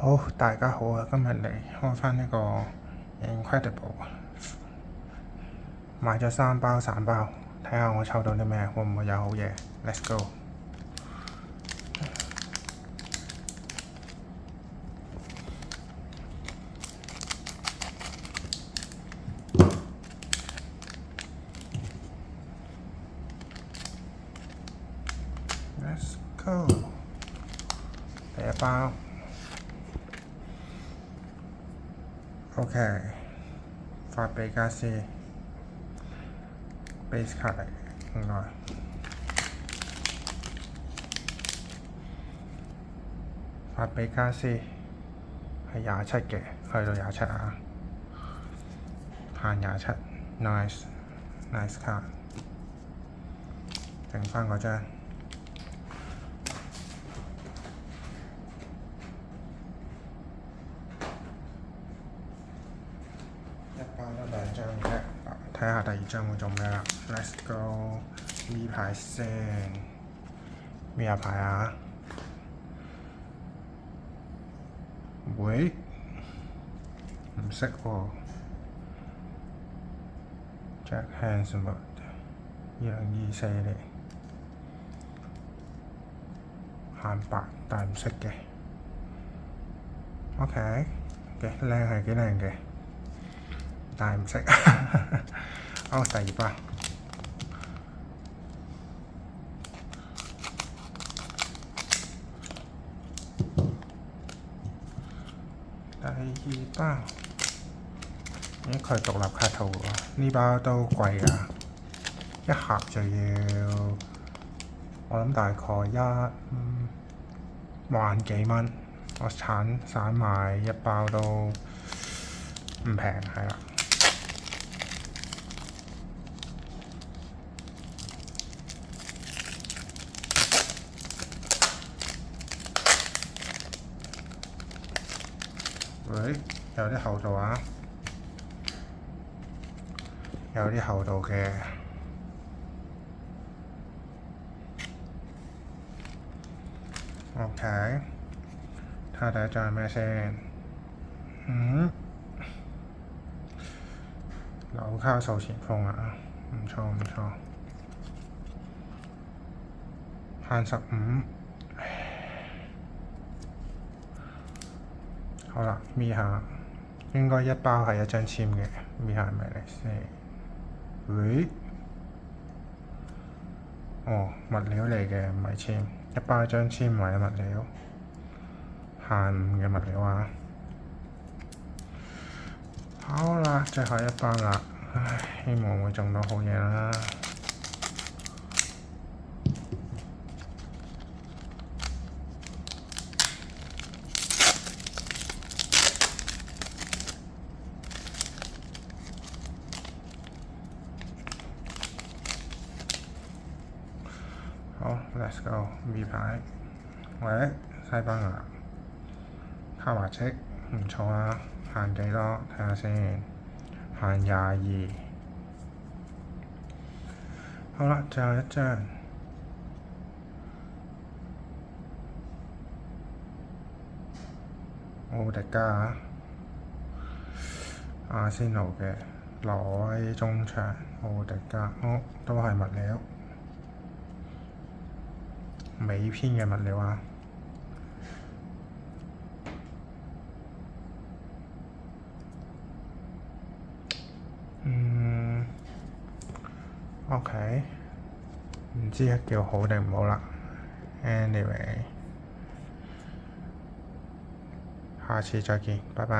好，大家好啊！今日嚟開翻呢個 Incredible， 買咗3包散包，睇下我抽到啲咩，會唔會有好嘢 ？Let's go！ Let's go！ 第一包 ，OK， 法比加斯 base 卡嚟，應該法比加斯係27嘅，去到27啊，限27 ，nice 卡，剩翻嗰張。一包得2張嘅，睇下第二張會做咩啦。Let's go！ 呢排先咩牌啊？喂，唔識喎。Jack Handsmith 2024年限8，但係唔識嘅。OK， 嘅靚係幾靚嘅。但係唔識。好，第二包。第二包，咦？佢係獨立卡套喎，呢包都貴㗎，一盒就要我諗大概1萬幾蚊，我散買一包都唔平，係啦。喂，有啲厚度啊，有啲厚度嘅。OK， 睇下第一張係咩先。紐卡素前鋒啊，唔錯。限15。好啦，搣下，應該一包係1張籤嘅，搣下係咪嚟先？喂，哦，物料嚟嘅，唔係籤，一包1張籤為物料，限5嘅物料啊！好啦，最後一包啦，唉，希望會中到好嘢啦。好 ，Let's go！ V 牌，喂，西班牙，卡華積，唔錯啊，限幾多？睇下先，限22。好啦，最後一張，奧迪加，阿仙奴嘅挪威中場，奧迪加，都係物料。美篇嘅物料啊，OK， 唔知叫好定唔好啦。Anyway， 下次再見，拜拜。